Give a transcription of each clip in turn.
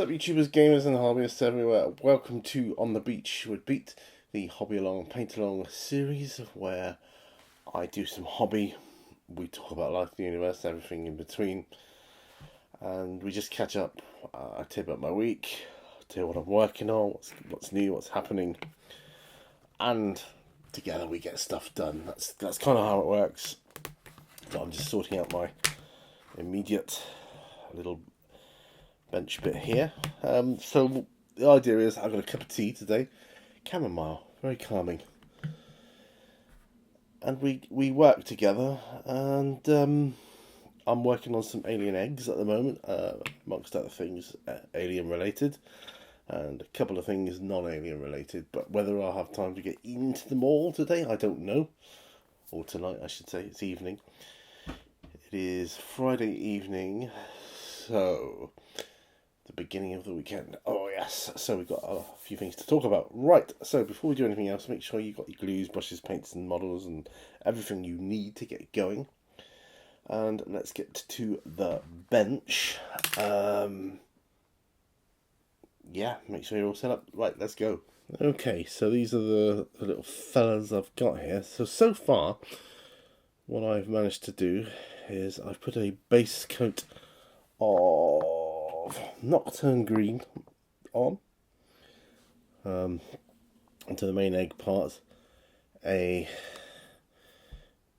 up, YouTubers, gamers, and hobbyists everywhere? Welcome to On the Beach with Pete, the hobby along, paint along series where I do some hobby. We talk about life, the universe, everything in between, and we just catch up. I tip up my week, tell you what I'm working on, what's new, what's happening, and together we get stuff done. That's kind of how it works. So I'm just sorting out my immediate little bench bit here. So the idea is I've got a cup of tea today, chamomile, very calming, and we work together. And I'm working on some alien eggs at the moment, amongst other things alien related, and a couple of things non-alien related. But whether I'll have time to get into them all today, I don't know. Or tonight, I should say. It's evening. It is Friday evening, so the beginning of the weekend. Oh yes, so we've got a few things to talk about. Right, so before we do anything else, make sure you've got your glues, brushes, paints and models and everything you need to get going. And let's get to the bench. Yeah, make sure you're all set up. Right, let's go. Okay, so these are the little fellas I've got here. So far, what I've managed to do is I've put a base coat of Nocturne Green on onto the main egg part, a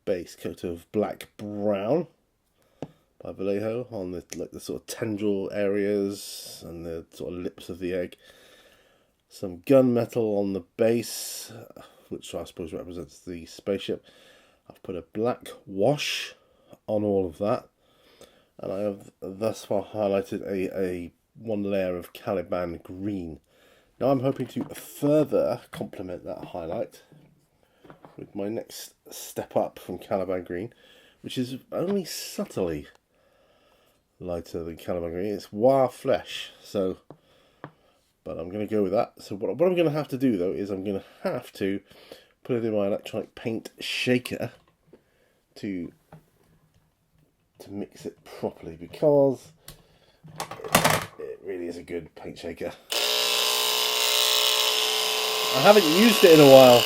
base coat of Black Brown by Vallejo on the sort of tendril areas and the sort of lips of the egg, some gunmetal on the base, which I suppose represents the spaceship. I've put a black wash on all of that, and I have thus far highlighted a one layer of Caliban Green. Now I'm hoping to further complement that highlight with my next step up from Caliban Green, which is only subtly lighter than Caliban Green. It's Wire Flesh, so, but I'm going to go with that. So what I'm going to have to do though is I'm going to have to put it in my electronic paint shaker to mix it properly, because it really is a good paint shaker. I haven't used it in a while.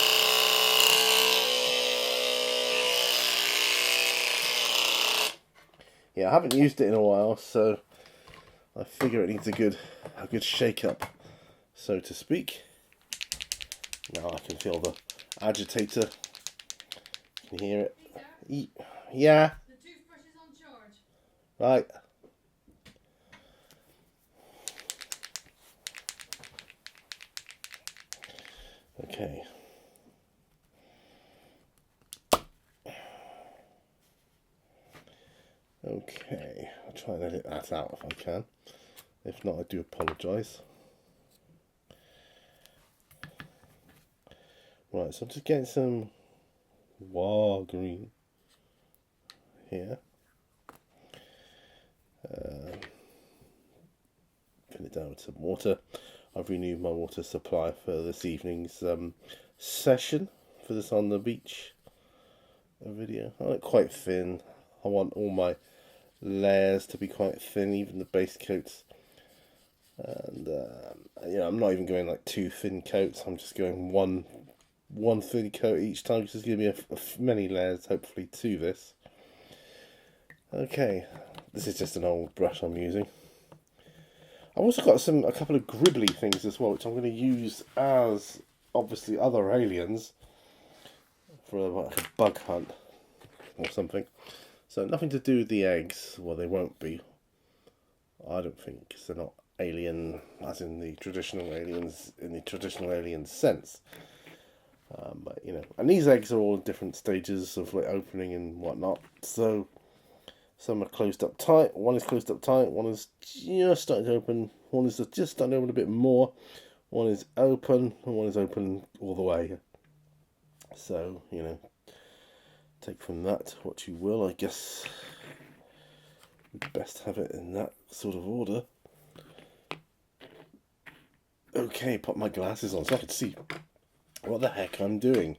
Yeah, I haven't used it in a while, so I figure it needs a good shake up, so to speak. Now I can feel the agitator. You can hear it. Yeah. The toothbrush is on charge. Right. Okay. Okay. I'll try and edit that out if I can. If not, I do apologise. Right, so I'm just getting some Wire Green here. Fill it down with some water. I've renewed my water supply for this evening's session for this On the Beach video. I like quite thin. I want all my layers to be quite thin, even the base coats. And I'm not even going like two thin coats. I'm just going one thin coat each time, which is going to be many layers, hopefully, to this. Okay, this is just an old brush I'm using. I've also got a couple of gribbly things as well, which I'm going to use as, obviously, other aliens for like a bug hunt or something. So nothing to do with the eggs. Well, they won't be. I don't think, because they're not alien, as in the traditional aliens, in the traditional alien sense. But, and these eggs are all in different stages of like opening and whatnot. So some are closed up tight. One is closed up tight. One is just starting to open. One is just starting to open a bit more. One is open, and one is open all the way. So, take from that what you will. I guess we'd best have it in that sort of order. Okay, put my glasses on so I can see what the heck I'm doing.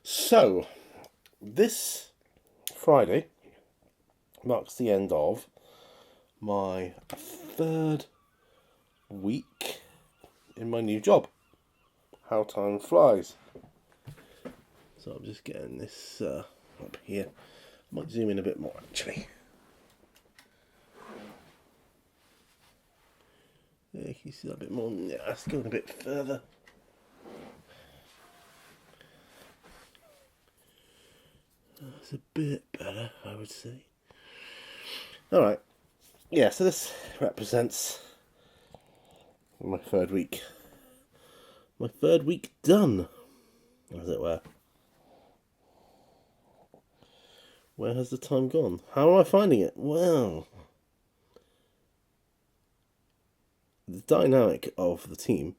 So, this Friday marks the end of my third week in my new job. How time flies. So I'm just getting this up here. I might zoom in a bit more actually. Yeah, you can see that a bit more. Yeah, it's going a bit further. That's a bit better, I would say. Alright. Yeah, so this represents my third week. My third week done, as it were. Where has the time gone? How am I finding it? Well, the dynamic of the team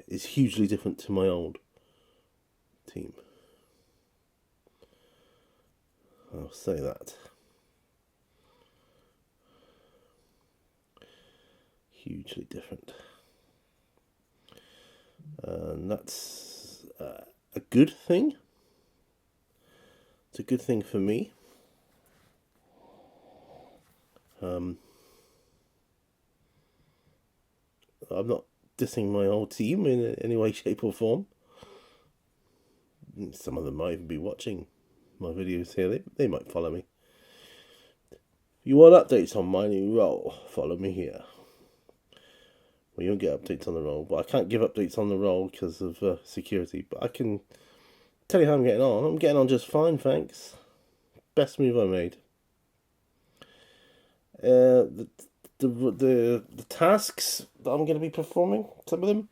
is hugely different to my old team. I'll say that. Hugely different. And that's a good thing. It's a good thing for me. I'm not dissing my old team in any way, shape or form. Some of them might even be watching my videos here. They might follow me. If you want updates on my new role, follow me here. Well, you'll get updates on the role, but I can't give updates on the role because of security. But I can tell you how I'm getting on. I'm getting on just fine, thanks. Best move I made. The tasks that I'm going to be performing, some of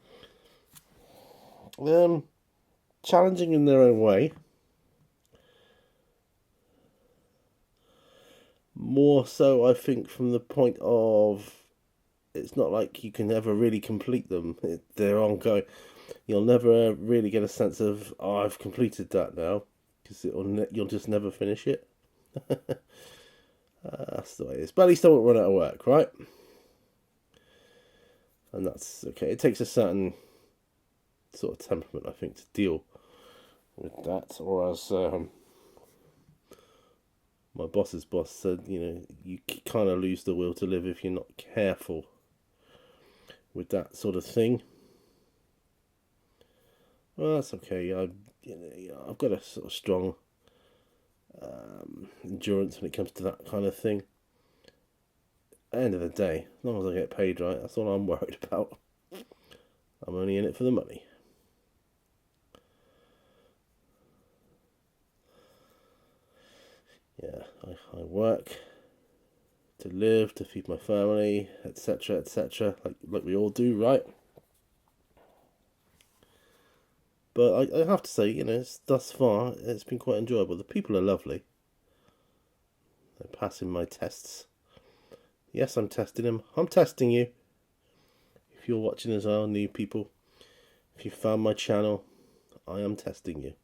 them, challenging in their own way. More so, I think, from the point of it's not like you can ever really complete them. They're ongoing. You'll never really get a sense of, oh, I've completed that now, because you'll just never finish it. That's the way it is. But at least I won't run out of work, right? And that's okay. It takes a certain sort of temperament, I think, to deal with that. Or as my boss's boss said, you kind of lose the will to live if you're not careful with that sort of thing. Well, that's okay. I've got a sort of strong endurance when it comes to that kind of thing. At the end of the day, as long as I get paid right, that's all I'm worried about. I'm only in it for the money. Yeah, I work to live, to feed my family, etc., etc., like we all do, right? But I have to say, thus far, it's been quite enjoyable. The people are lovely. They're passing my tests. Yes, I'm testing them. I'm testing you. If you're watching as well, new people, if you found my channel, I am testing you.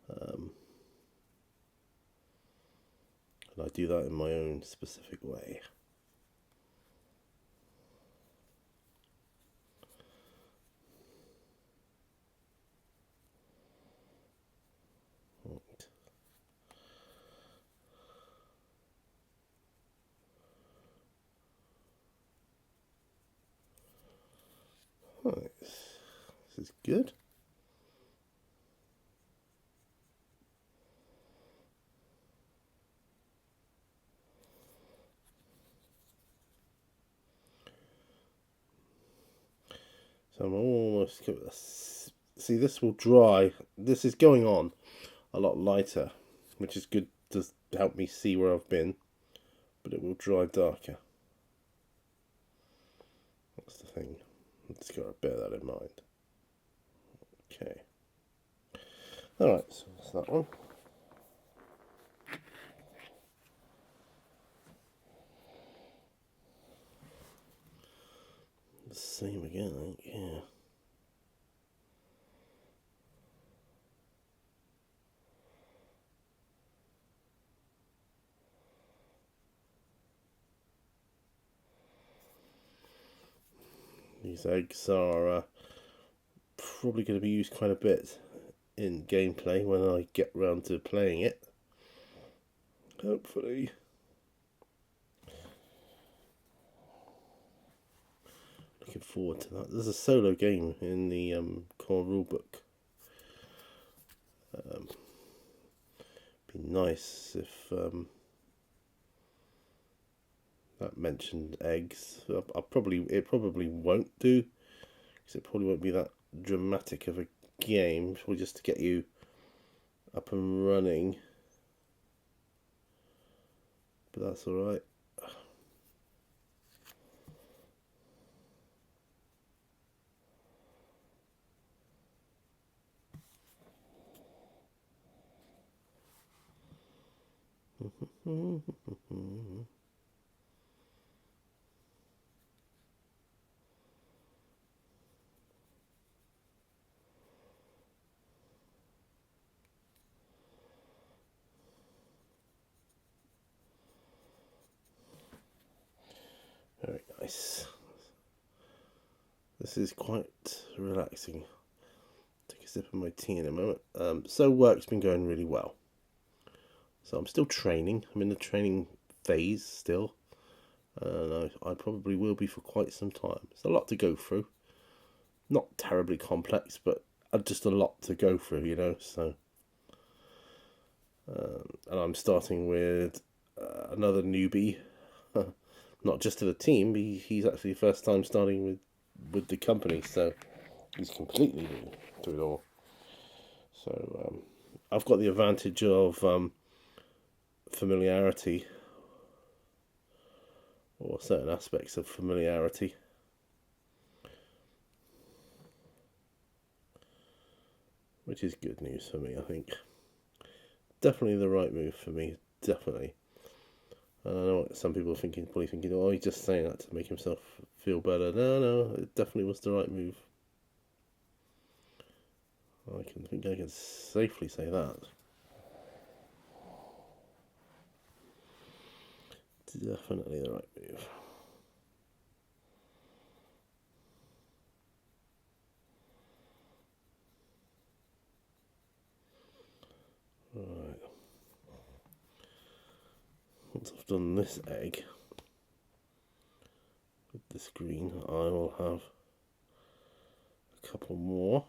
And I do that in my own specific way. Right. This is good. So I'm almost... See, this will dry. This is going on a lot lighter, which is good to help me see where I've been, but it will dry darker. That's the thing. Just got to bear that in mind. Okay. Alright, so that's that one. The same again, I think, yeah. These eggs are probably going to be used quite a bit in gameplay when I get round to playing it. Hopefully. looking forward to that. There's a solo game in the core rulebook. Be nice if that mentioned eggs. It probably won't do, because it probably won't be that dramatic of a game. Probably just to get you up and running. But that's all right. Very nice. This is quite relaxing. Take a sip of my tea in a moment. So work's been going really well. So I'm still training. I'm in the training phase still. And I probably will be for quite some time. It's a lot to go through. Not terribly complex, but just a lot to go through, you know. So, and I'm starting with another newbie. Not just to the team. He's actually first time starting with the company. So he's completely new to it all. So I've got the advantage of familiarity, or certain aspects of familiarity. Which is good news for me, I think. Definitely the right move for me, definitely. I know what some people are probably thinking, oh, he's just saying that to make himself feel better. No, it definitely was the right move. I can safely say that. Definitely the right move. Right. Once I've done this egg with this green, I will have a couple more.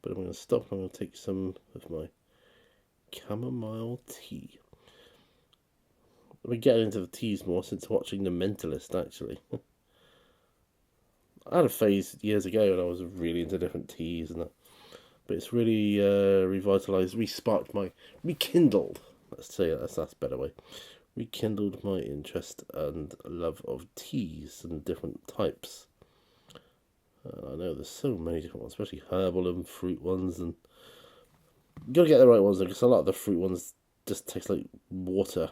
But I'm going to stop. I'm going to take some of my chamomile tea. I've been getting into the teas more since watching The Mentalist, actually. I had a phase years ago when I was really into different teas, and that, but it's really revitalised, rekindled. Let's say that's a better way. Rekindled my interest and love of teas and different types. I know there's so many different ones, especially herbal and fruit ones, and you gotta get the right ones because a lot of the fruit ones just taste like water.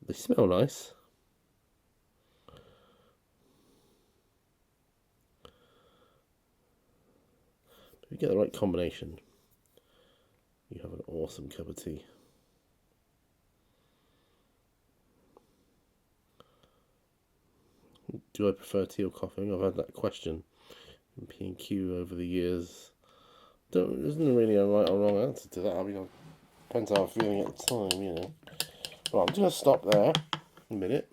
They smell nice. If you get the right combination, you have an awesome cup of tea. Do I prefer tea or coffee? I've had that question in P&Q over the years. There isn't really a right or wrong answer to that. I mean, it depends how I'm feeling at the time, you know. Well, I'm just going to stop there a minute.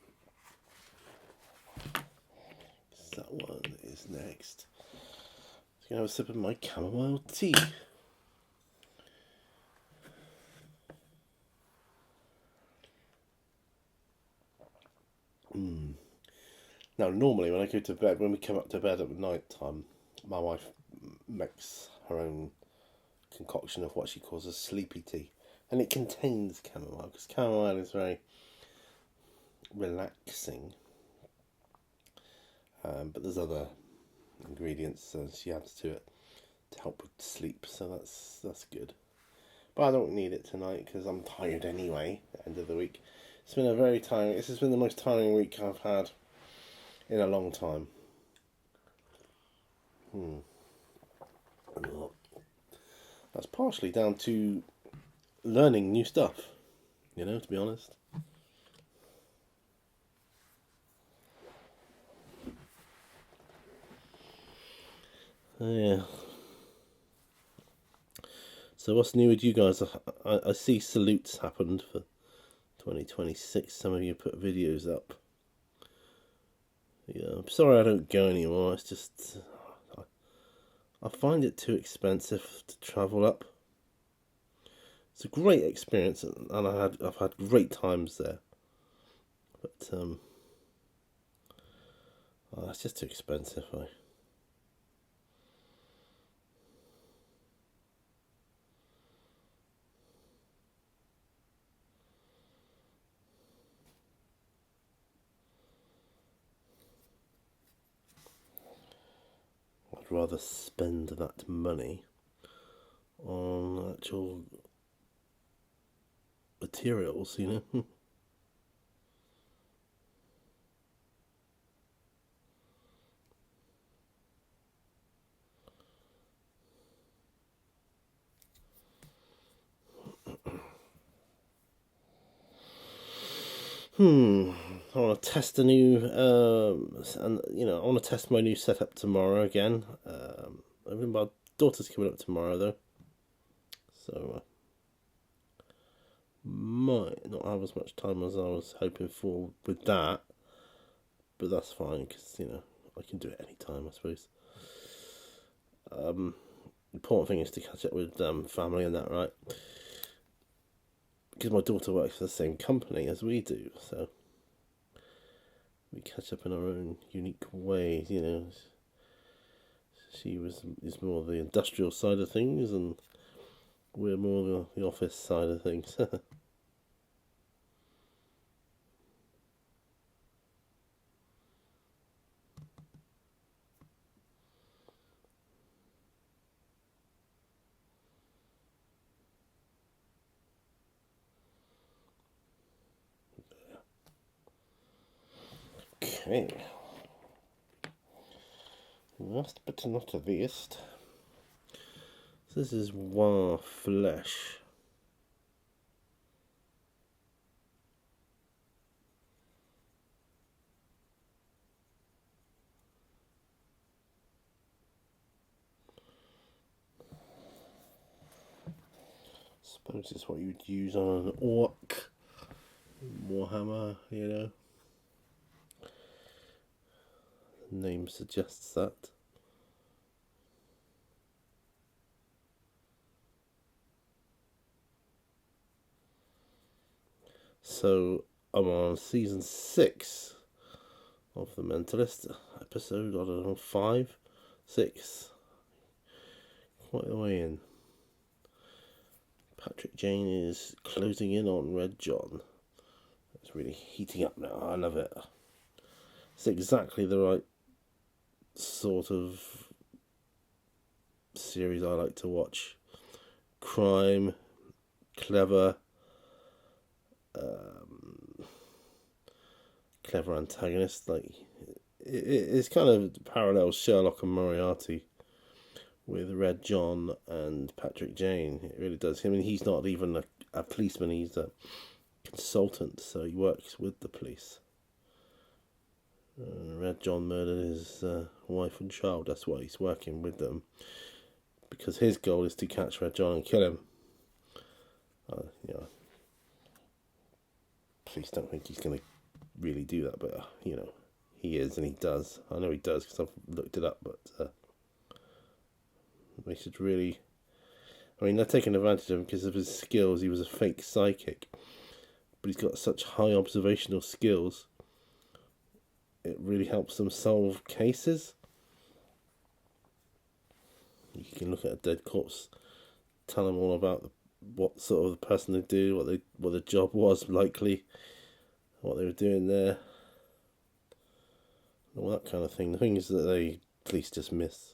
That one is next. Just going to have a sip of my chamomile tea. Now, normally when I go to bed, when we come up to bed at night time, my wife makes her own concoction of what she calls a sleepy tea. And it contains chamomile, because chamomile is very relaxing. But there's other ingredients she adds to it to help with sleep, so that's good. But I don't need it tonight because I'm tired anyway, at the end of the week. It's been a very tiring, this has been the most tiring week I've had in a long time. That's partially down to learning new stuff, you know, to be honest. Yeah. So what's new with you guys? I see salutes happened for 2026. Some of you put videos up. Yeah, I'm sorry I don't go anymore. It's just I find it too expensive to travel up. It's a great experience, and I've had great times there, but it's just too expensive. I'd rather spend that money on actual materials, you know. I want to test a new, and I want to test my new setup tomorrow again. I think my daughter's coming up tomorrow though, so might not have as much time as I was hoping for with that, but that's fine because I can do it anytime, I suppose. Important thing is to catch up with family and that, right? Because my daughter works for the same company as we do, so we catch up in our own unique ways. She is more the industrial side of things, and we're more the office side of things. Okay. Last but not least, this is War Flesh. Suppose it's what you'd use on an orc, Warhammer, The name suggests that. So I'm on season 6 of The Mentalist, episode, I don't know, 5, 6, quite a way in. Patrick Jane is closing in on Red John. It's really heating up now. I love it. It's exactly the right sort of series I like to watch. Crime, clever, clever antagonist. Like it's kind of parallels Sherlock and Moriarty with Red John and Patrick Jane. It really does. I mean, he's not even a policeman. He's a consultant, so he works with the police. Red John murdered his wife and child. That's why he's working with them, because his goal is to catch Red John and kill him. Police don't think he's going to really do that, but he is, and he does. I know he does because I've looked it up, but they should really. I mean, they're taking advantage of him because of his skills. He was a fake psychic, but he's got such high observational skills. It really helps them solve cases. You can look at a dead corpse, tell them all about what sort of the person they do, what the job was likely, what they were doing there, all that kind of thing. The things that they police just miss.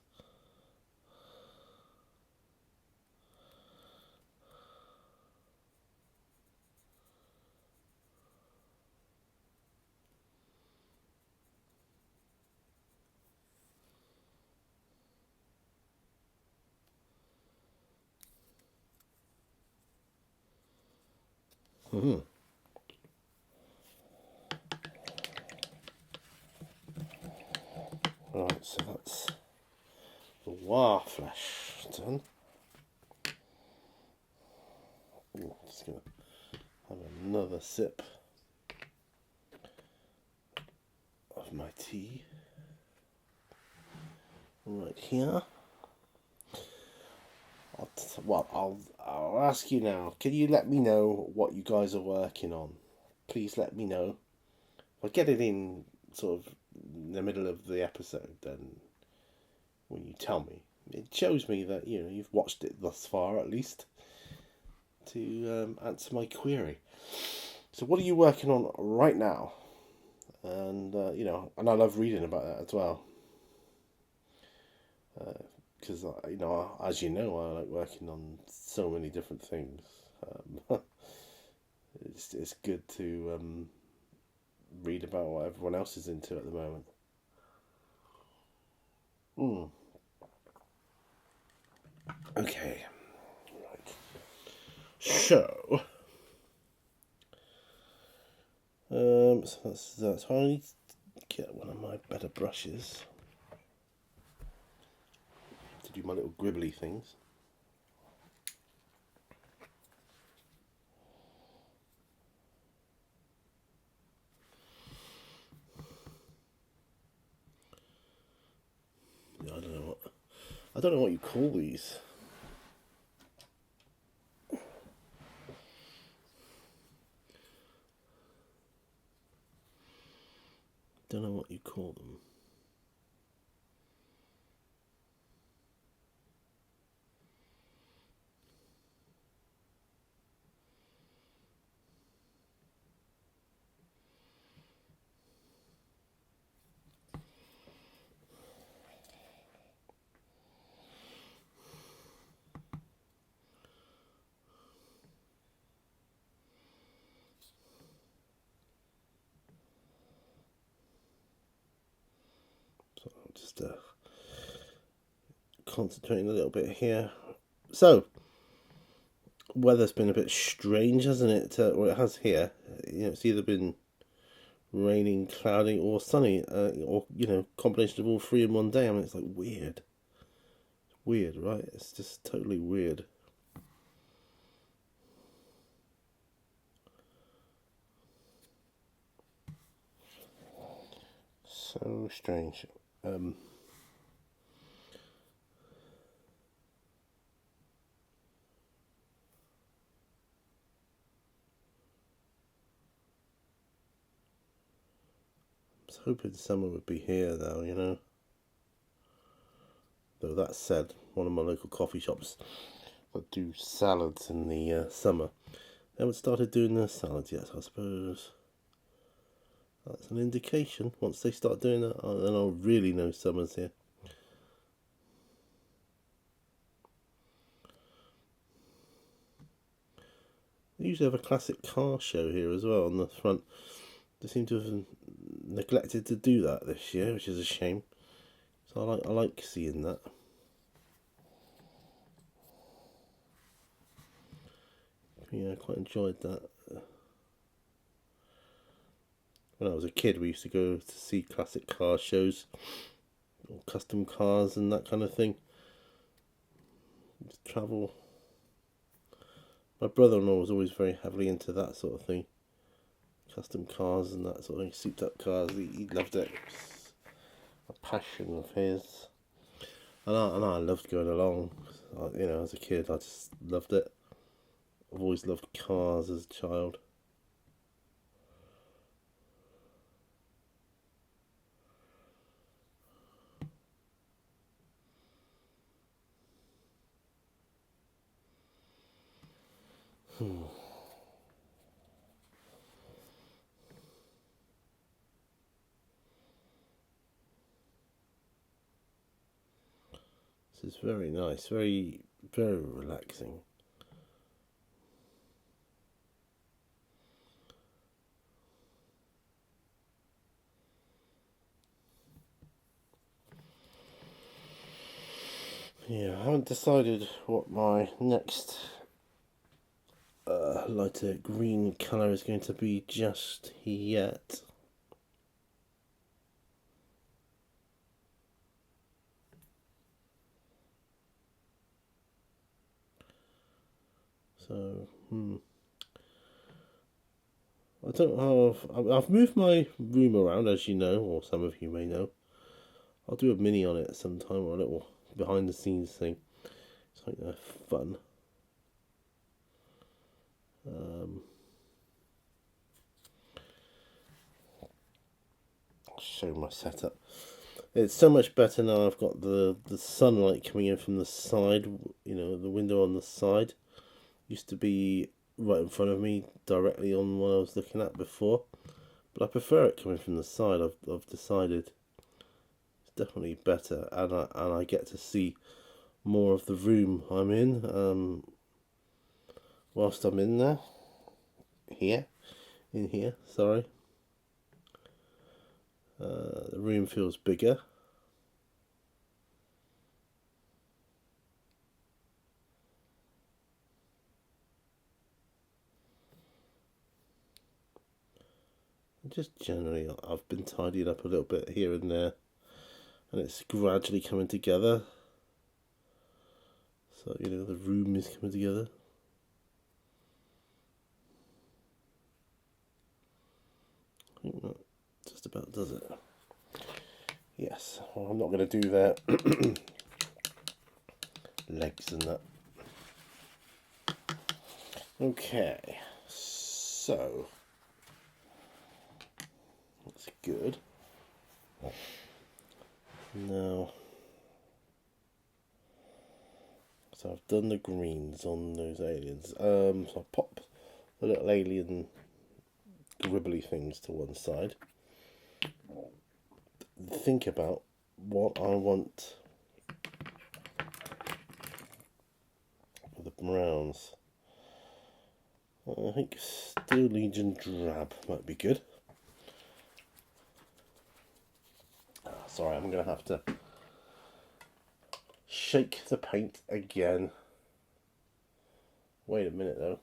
Mm-hmm. Right, so that's the War Flesh done. Ooh, just gonna have another sip of my tea right here. I'll ask you now. Can you let me know what you guys are working on? Please let me know. If I get it in sort of in the middle of the episode, then when you tell me, it shows me that you've watched it thus far at least to answer my query. So, what are you working on right now? And and I love reading about that as well. Because as you know, I like working on so many different things. It's good to read about what everyone else is into at the moment. Okay, right. So, that's how I need to get one of my better brushes to do my little gribbly things. Yeah, I don't know what you call these. Don't know what you call them. So I'm just concentrating a little bit here. So, weather's been a bit strange, hasn't it? Well, it has here. It's either been raining, cloudy, or sunny, or combination of all three in one day. I mean, it's like weird. Weird, right? It's just totally weird. So strange. I was hoping summer would be here, though. Though that said, one of my local coffee shops that do salads in the summer, they haven't started doing their salads yet, so I suppose that's an indication. Once they start doing that, then I'll really know summer's here. They usually have a classic car show here as well on the front. They seem to have neglected to do that this year, which is a shame. So I like seeing that. Yeah, I quite enjoyed that. When I was a kid, we used to go to see classic car shows, or custom cars and that kind of thing. Just travel. My brother-in-law was always very heavily into that sort of thing. Custom cars and that sort of thing, souped up cars. He loved it. It's a passion of his. And I loved going along. As a kid, I just loved it. I've always loved cars as a child. This is very nice, very, very relaxing. Yeah, I haven't decided what my next lighter green colour is going to be just yet. So, I don't have. I've moved my room around, as you know, or some of you may know. I'll do a mini on it sometime, or a little behind the scenes thing. It's like fun. I'll show my setup. It's so much better now. I've got the sunlight coming in from the side. You know, the window on the side used to be right in front of me, directly on what I was looking at before. But I prefer it coming from the side. I've decided it's definitely better, and I get to see more of the room I'm in. Whilst I'm in there, in here. Sorry. The room feels bigger. Just generally, I've been tidying up a little bit here and there, and it's gradually coming together. So, you know, the room is coming together. I think that just about does it. Yes, well, I'm not going to do their legs and that. Okay, so that's good. Now, so I've done the greens on those aliens. So I'll pop the little alien gribbly things to one side. Think about what I want for the browns. I think Steel Legion Drab might be good. Sorry, I'm going to have to shake the paint again. Wait a minute though.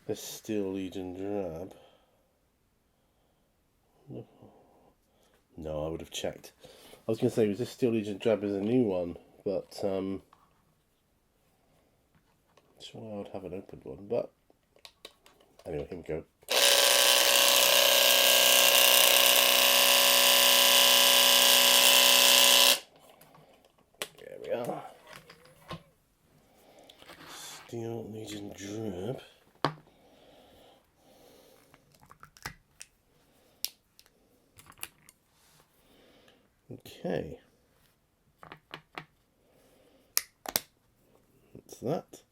This Steel Legion Drab. No, I would have checked. I was going to say, this Steel Legion Drab is a new one, but sure I would have an opened one, but anyway, here we go. There we are. Steel Legion Drab. Okay. That's that.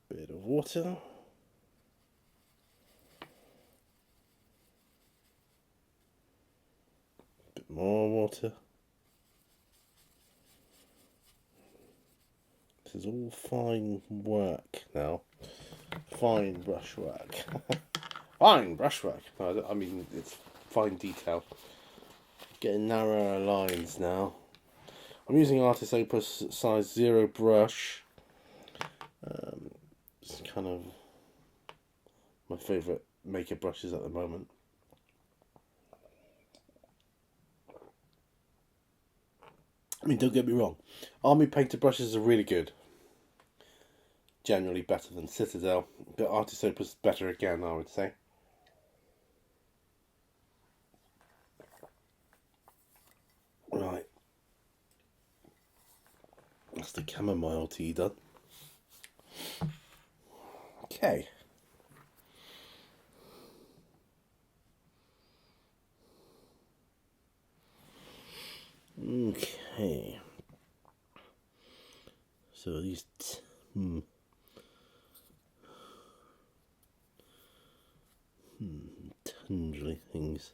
Bit of water. Bit more water. This is all fine work now. Fine brushwork. Fine brushwork. No, I mean, it's fine detail. Getting narrower lines now. I'm using Artist Opus size 0 brush. It's kind of my favourite maker brushes at the moment. I mean, don't get me wrong. Army painter brushes are really good. Generally better than Citadel. But Artist Opus is better again, I would say. Right. That's the chamomile tea done. Okay. Okay. So these tundry things.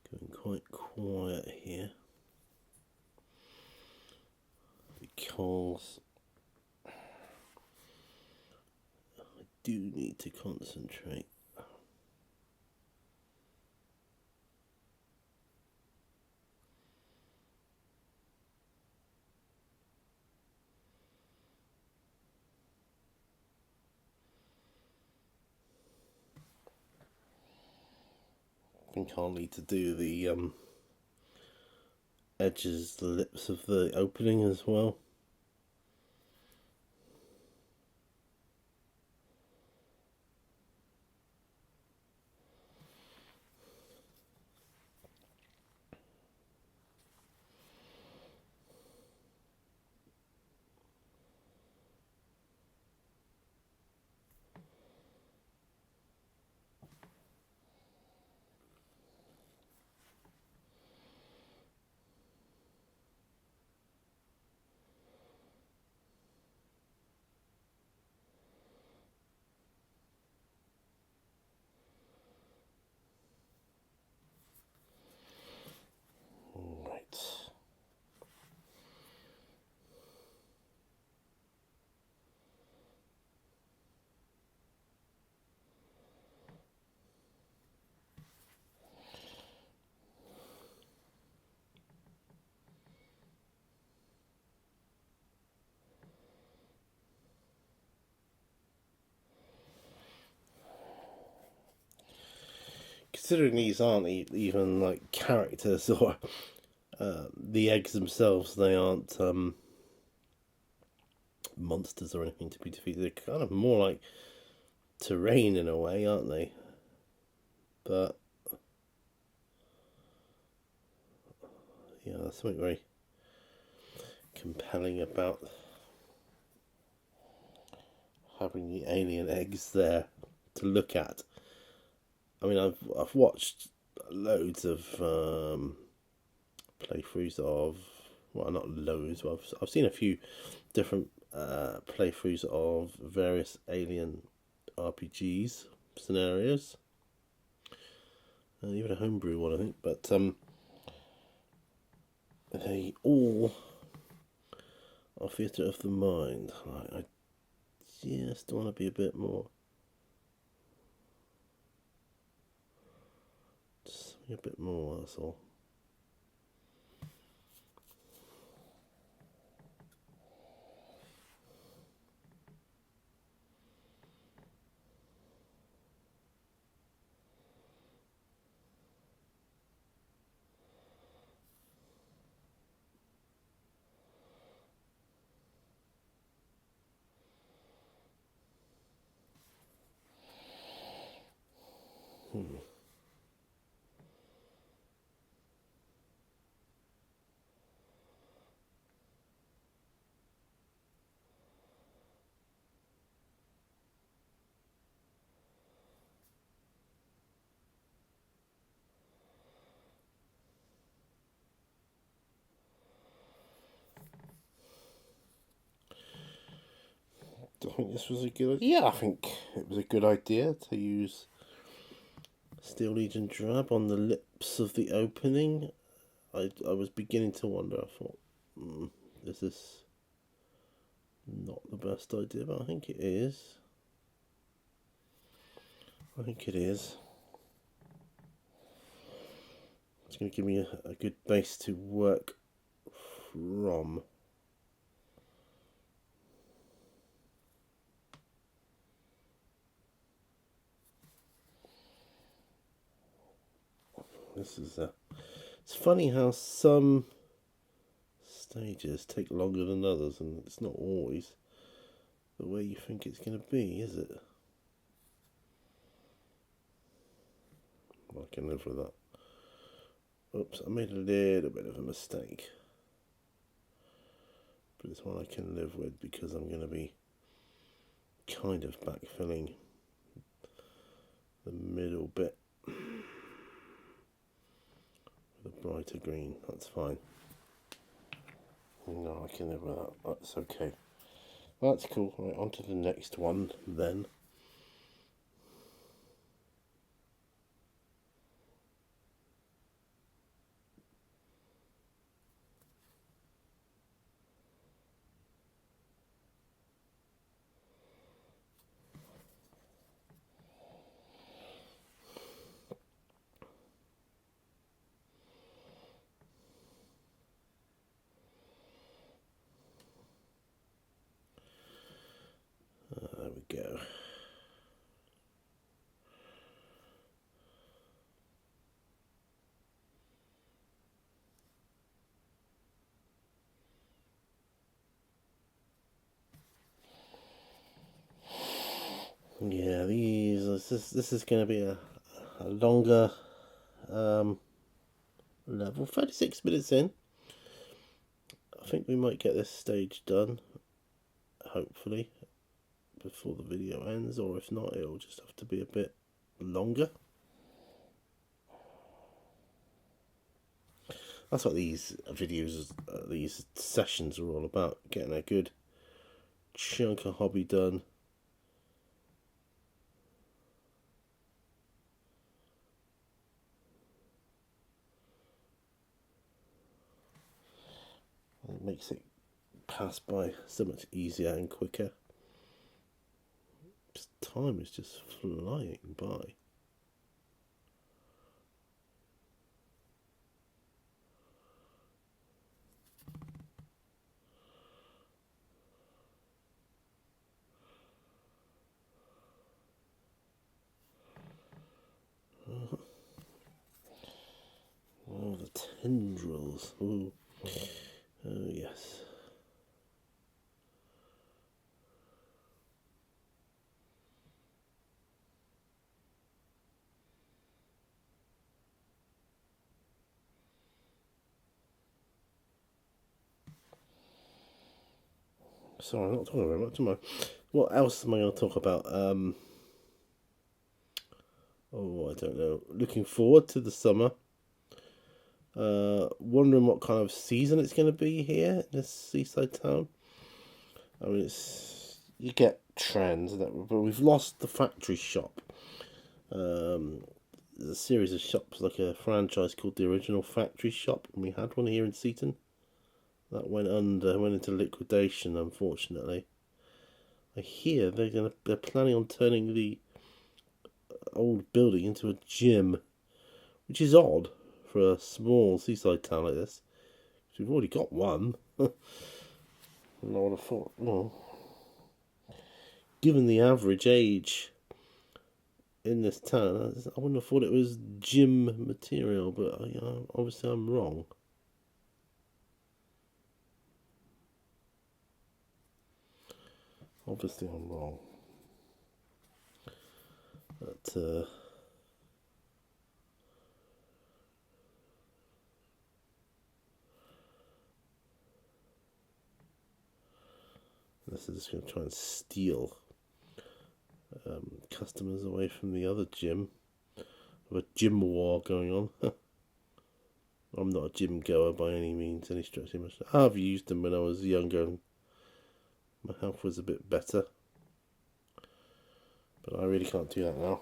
Going quite quiet here because I do need to concentrate. think I'll need to do the edges, the lips of the opening as well. Right. Considering these aren't even like characters or the eggs themselves, they aren't monsters or anything to be defeated. They're kind of more like terrain in a way, aren't they? But yeah, there's something very compelling about having the alien eggs there to look at. I mean, I've watched loads of playthroughs of, well, not loads, but I've seen a few different playthroughs of various alien RPGs scenarios, even a homebrew one, I think. But they all are theatre of the mind. I just want to be a bit more, just a bit more. That's all. Do I think this was a good idea? Yeah, I think it was a good idea to use Steel Legion Drab on the lips of the opening. I was beginning to wonder. I thought, is this not the best idea? But I think it is. I think it is. It's going to give me a good base to work from. This is it's funny how some stages take longer than others, and it's not always the way you think it's going to be, is it? I can live with that. Oops, I made a little bit of a mistake. But it's one I can live with because I'm going to be kind of backfilling the middle bit with a brighter green. That's fine. No, I can live with that. That's okay. That's cool. Right, on to the next one then. There we go. Yeah, this is going to be a longer level. 36 minutes in. I think we might get this stage done, hopefully, before the video ends, or if not, it'll just have to be a bit longer. That's what these videos, these sessions are all about, getting a good chunk of hobby done. It makes it pass by so much easier and quicker. Time is just flying by. Oh, the tendrils. Ooh. Oh, yes. Sorry, I'm not talking very much, am I? What else am I going to talk about? Oh, I don't know. Looking forward to the summer. Wondering what kind of season it's going to be here in this seaside town. I mean, you get trends, but we've lost the factory shop. There's a series of shops, like a franchise called the Original Factory Shop, and we had one here in Seaton. That went into liquidation, unfortunately. I hear they're planning on turning the old building into a gym, which is odd for a small seaside town like this. We've already got one. And I would have thought, well, given the average age in this town, I wouldn't have thought it was gym material, but obviously I'm wrong. Obviously I'm wrong. But, this is just going to try and steal customers away from the other gym. Have a gym war going on. I'm not a gym goer by any means, any stretch of imagination. I've used them when I was younger and my health was a bit better. But I really can't do that now.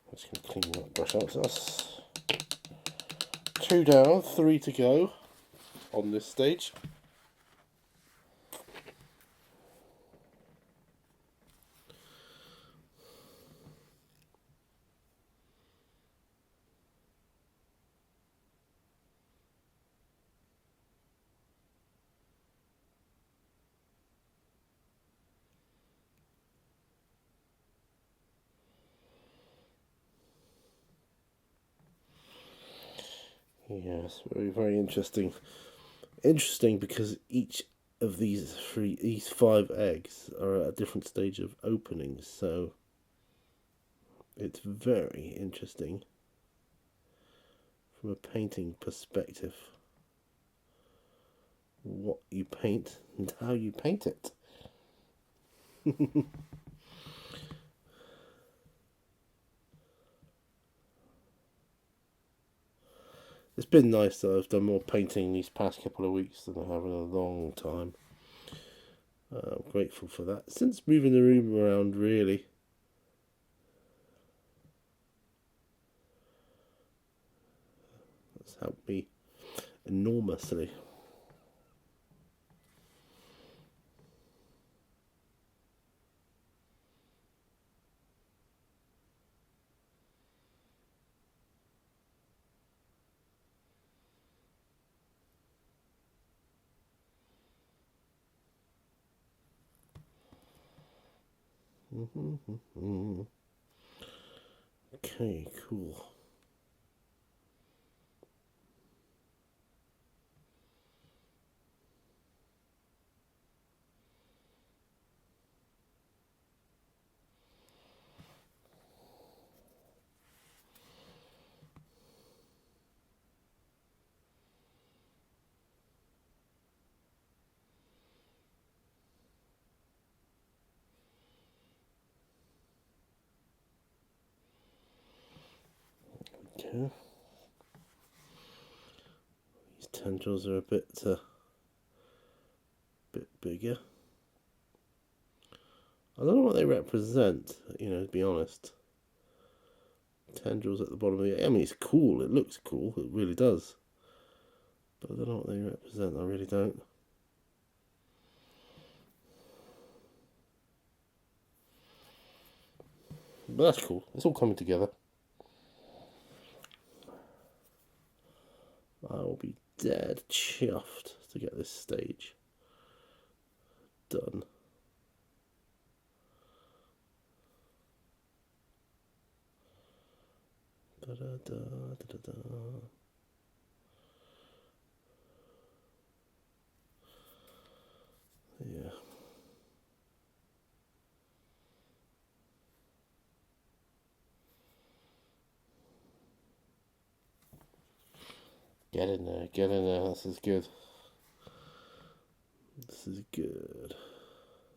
I'm just going to clean that brush out. So that's 2 down, 3 to go on this stage. Yes, very, very interesting. Interesting because each of these 5 eggs are at a different stage of opening, so it's very interesting from a painting perspective what you paint and how you paint it. It's been nice that I've done more painting these past couple of weeks than I have in a long time. I'm grateful for that. Since moving the room around, really. That's helped me enormously. Okay, cool. Okay. These tendrils are a bit bigger. I don't know what they represent, to be honest. Tendrils at the bottom of the... I mean, it's cool. It looks cool. It really does. But I don't know what they represent. I really don't. But that's cool. It's all coming together. I will be dead chuffed to get this stage done. Da, da, da, da, da, da. Yeah. Get in there, get in there. This is good. This is good.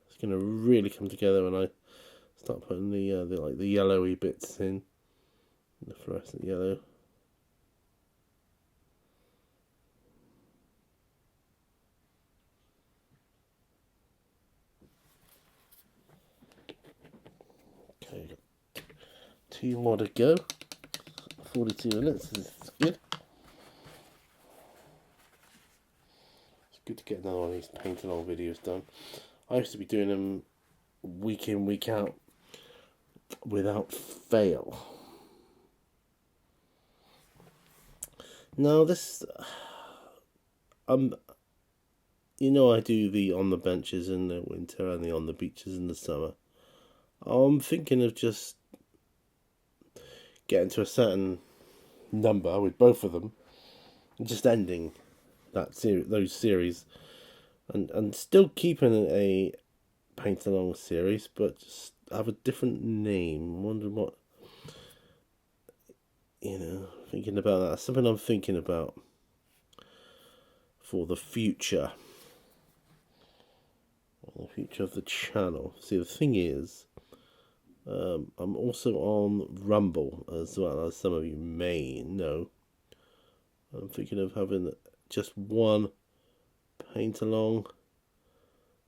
It's gonna really come together when I start putting the yellowy bits in, the fluorescent yellow. Okay, got 2 more to go. 42 minutes. This is good. Good to get another one of these paint along videos done. I used to be doing them week in, week out without fail. Now this, I do the on the benches in the winter and the on the beaches in the summer. I'm thinking of just getting to a certain number with both of them, and just ending those series, and still keeping a paint along series, but just have a different name. Wondering what, thinking about that. Something I'm thinking about for the future. The future of the channel. See, the thing is, I'm also on Rumble as well, as some of you may know. I'm thinking of having just one paint along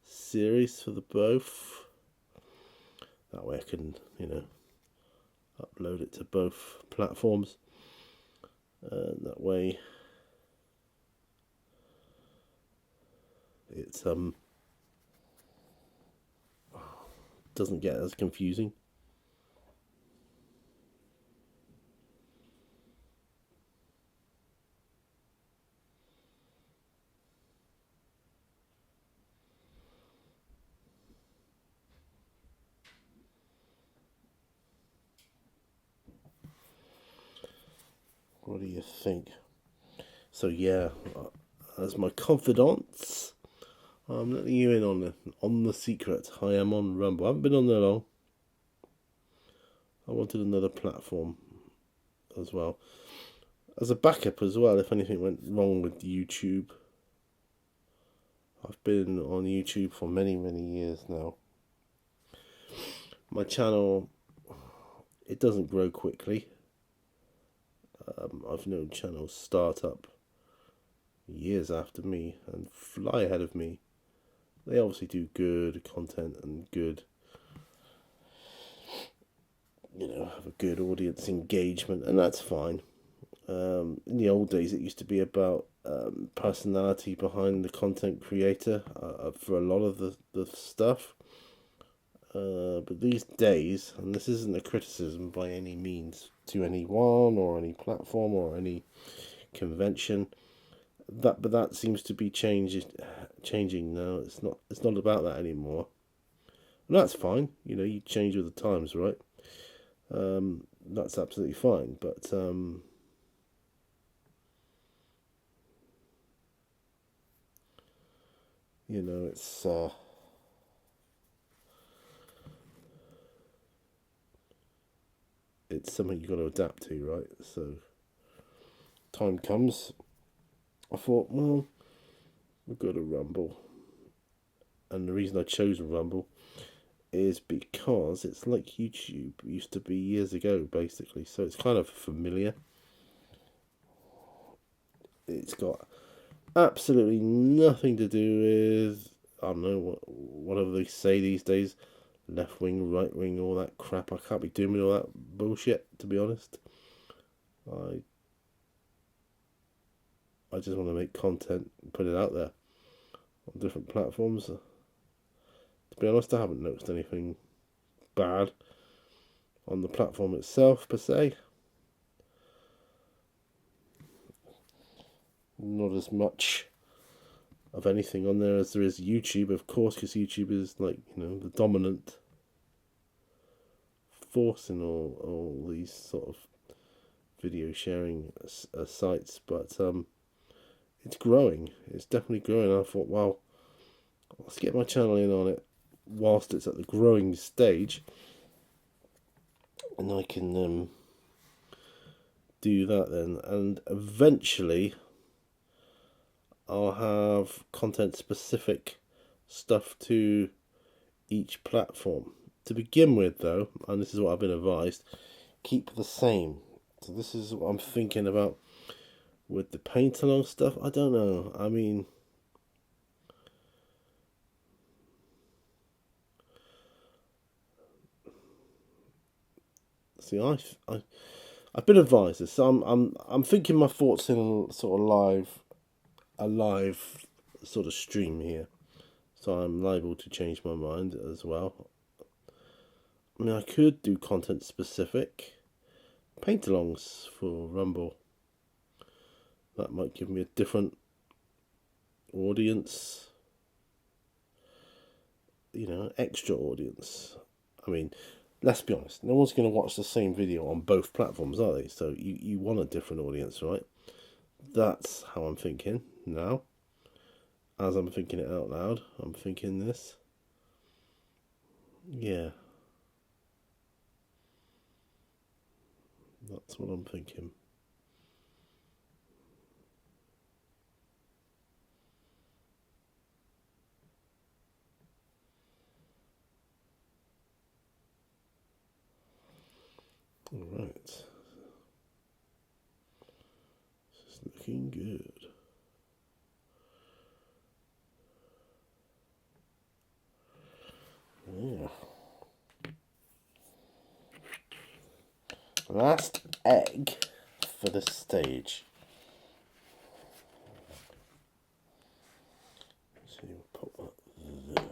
series for the both. That way I can, upload it to both platforms. That way it's doesn't get as confusing. What do you think? So yeah, as my confidants, I'm letting you in on the secret. I am on Rumble. I haven't been on there long. I wanted another platform as well, as a backup as well, if anything went wrong with YouTube. I've been on YouTube for many years now. My channel, it doesn't grow quickly. I've known channels start up years after me and fly ahead of me. They obviously do good content and good, have a good audience engagement, and that's fine. In the old days, it used to be about personality behind the content creator for a lot of the stuff. But these days, and this isn't a criticism by any means to anyone or any platform or any convention, but that seems to be changing now. It's not about that anymore, and that's fine. You change with the times, right? That's absolutely fine. But it's something you've got to adapt to, right? So time comes, I thought, well, we've got a Rumble. And the reason I chose Rumble is because it's like YouTube used to be years ago, basically. So it's kind of familiar. It's got absolutely nothing to do with, I don't know, whatever they say these days, left wing, right wing, all that crap. I can't be doing with all that bullshit, to be honest. I just want to make content and put it out there on different platforms. To be honest, I haven't noticed anything bad on the platform itself, per se. Not as much of anything on there as there is YouTube, of course, because YouTube is like, the dominant force in all these sort of video sharing sites. But it's growing. It's definitely growing. And I thought, well, let's get my channel in on it whilst it's at the growing stage, and I can do that then. And eventually I'll have content specific stuff to each platform. To begin with, though, and this is what I've been advised, keep the same. So this is what I'm thinking about with the paint along stuff. I don't know. I mean, see, I've been advised this. So I'm thinking my thoughts in sort of a live sort of stream here. So I'm liable to change my mind as well. I mean, I could do content specific paint-alongs for Rumble. That might give me a different audience, extra audience. I mean, let's be honest, no one's going to watch the same video on both platforms, are they? So you want a different audience, right? That's how I'm thinking now. As I'm thinking it out loud, I'm thinking this. Yeah. That's what I'm thinking. Alright. This is looking good. Yeah. Last egg for the stage. So we'll put that there.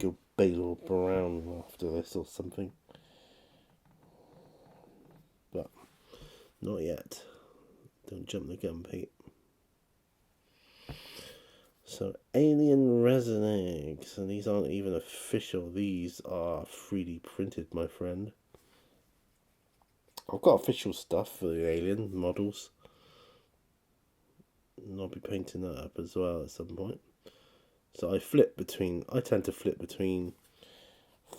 Go basil brown after this or something. But not yet. Don't jump the gun, Pete. So, alien resin eggs, and these aren't even official. These are 3D printed, my friend. I've got official stuff for the alien models, and I'll be painting that up as well at some point. So I tend to flip between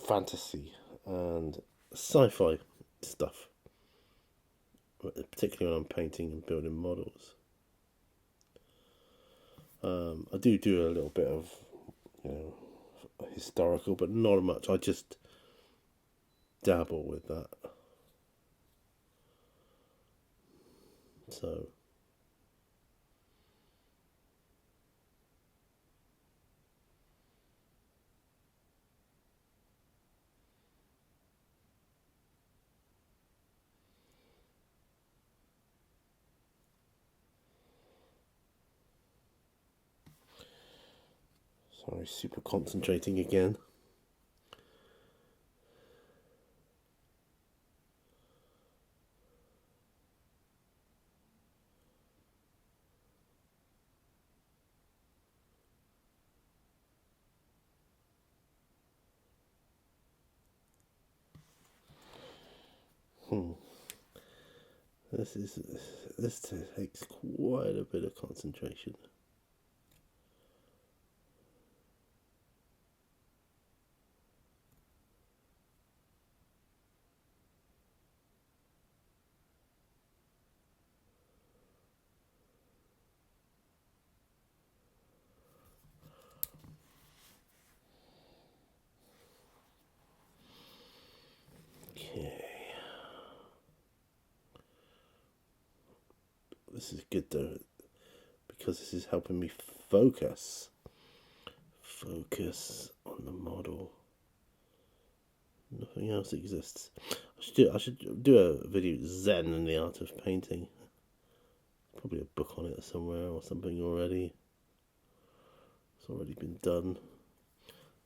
fantasy and sci-fi stuff, particularly when I'm painting and building models. I do a little bit of, historical, but not much. I just dabble with that. So sorry, super concentrating again. This takes quite a bit of concentration. this is good though, because this is helping me focus. Focus on the model. Nothing else exists. I should do a video, Zen and the Art of Painting. Probably a book on it somewhere or something already. It's already been done.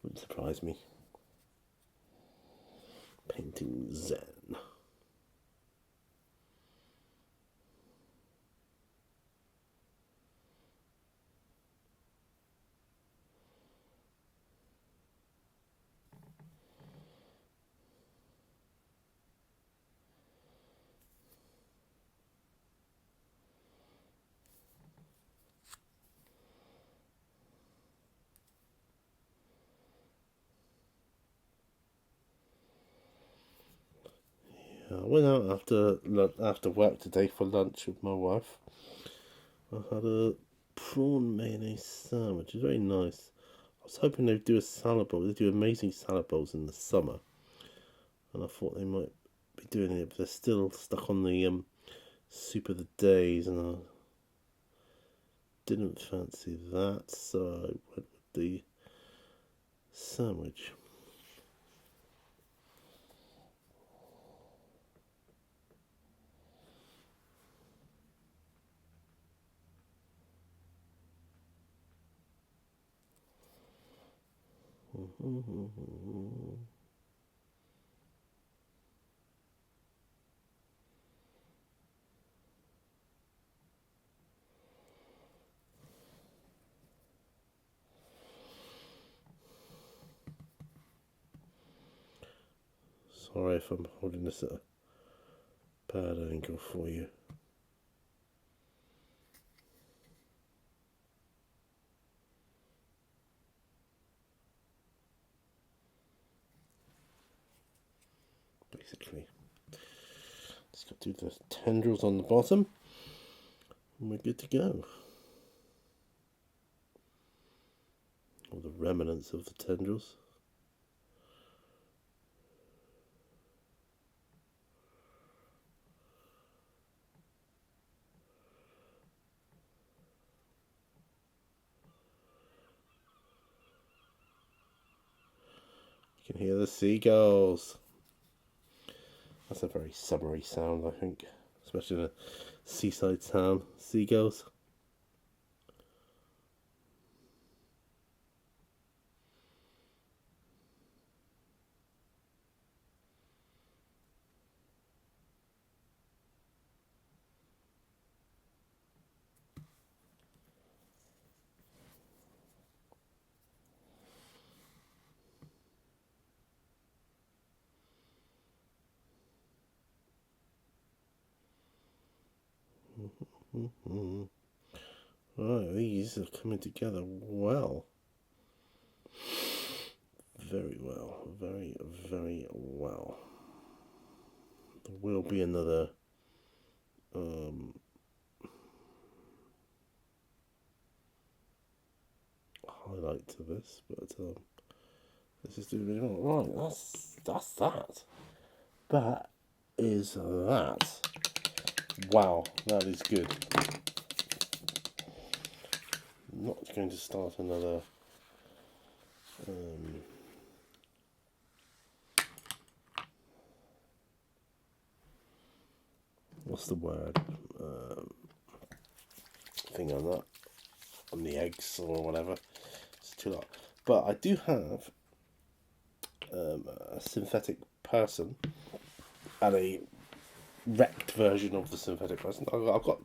Wouldn't surprise me. Painting Zen. I went out after work today for lunch with my wife. I had a prawn mayonnaise sandwich. It's very nice. I was hoping they'd do a salad bowl. They do amazing salad bowls in the summer, and I thought they might be doing it, but they're still stuck on the soup of the days, and I didn't fancy that, so I went with the sandwich. Sorry if I'm holding this at a bad angle for you. Basically, just got to do the tendrils on the bottom, and we're good to go. Or the remnants of the tendrils. You can hear the seagulls. That's a very summery sound, I think, especially in a seaside town. Seagulls. Right, these are coming together well. Very well. Very, very well. There will be another highlight to this, but this is doing really well. Right, that's that. That is that. Wow, that is good. I'm not going to start another what's the word? Thing on that, on the eggs or whatever. It's too lot. But I do have a synthetic person and a wrecked version of the synthetic person. I've got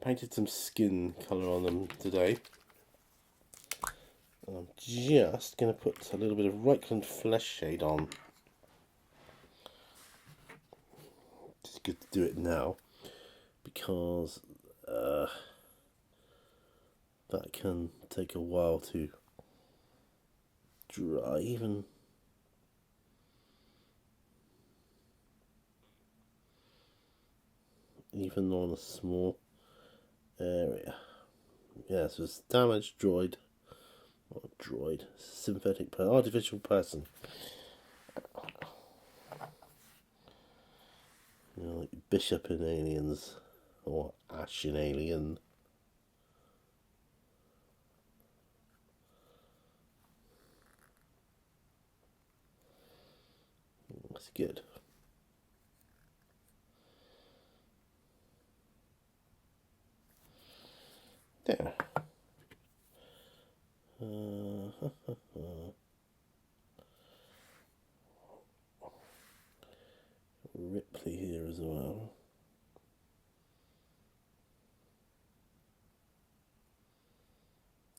painted some skin colour on them today. And I'm just going to put a little bit of Reikland Flesh Shade on. It's good to do it now because that can take a while to dry, even on a small area. Yeah, so it's damaged droid, not droid, synthetic artificial person. You know, like Bishop in Aliens, or Ashen Alien. That's good. There. Ripley here as well.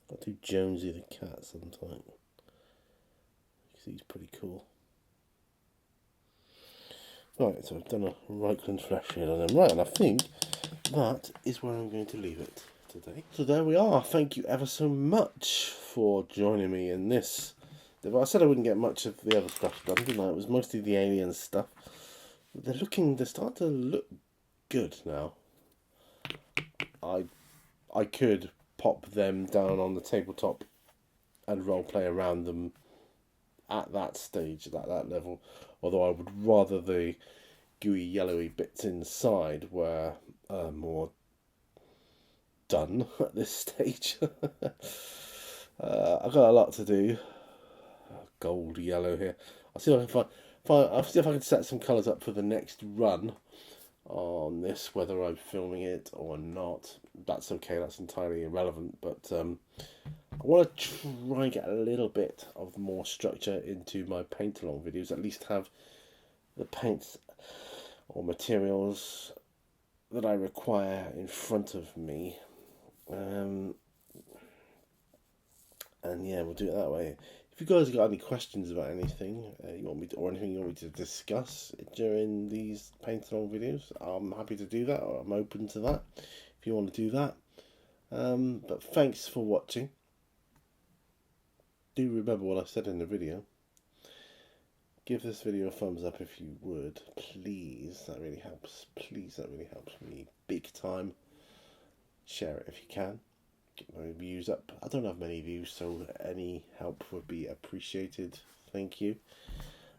I'll do Jonesy the cat sometime, because he's pretty cool. Right, so I've done a Reichland flash shade on them. Right, and I think that is where I'm going to leave it today. So there we are. Thank you ever so much for joining me in this. I said I wouldn't get much of the other stuff done, didn't I? It was mostly the alien stuff. They're starting to look good now. I could pop them down on the tabletop and role play around them at that stage, at that level. Although I would rather the gooey yellowy bits inside were more done at this stage. I've got a lot to do. Gold yellow here. I'll see if I can I'll see if I can set some colours up for the next run on this, whether I'm filming it or not. That's okay, that's entirely irrelevant, but I want to try and get a little bit of more structure into my paint along videos, at least have the paints or materials that I require in front of me. And yeah, we'll do it that way. If you guys got any questions about anything you want me to, or anything you want me to discuss during these paint along videos, I'm happy to do that, or I'm open to that if you want to do that. But thanks for watching. Do remember what I said in the video. Give this video a thumbs up if you would, please. That really helps. Please, that really helps me big time. Share it if you can. Get my views up. I don't have many views, so any help would be appreciated. Thank you.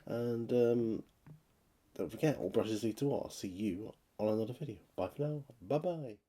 And don't forget, all brushes lead to what? I'll see you on another video. Bye for now. Bye bye.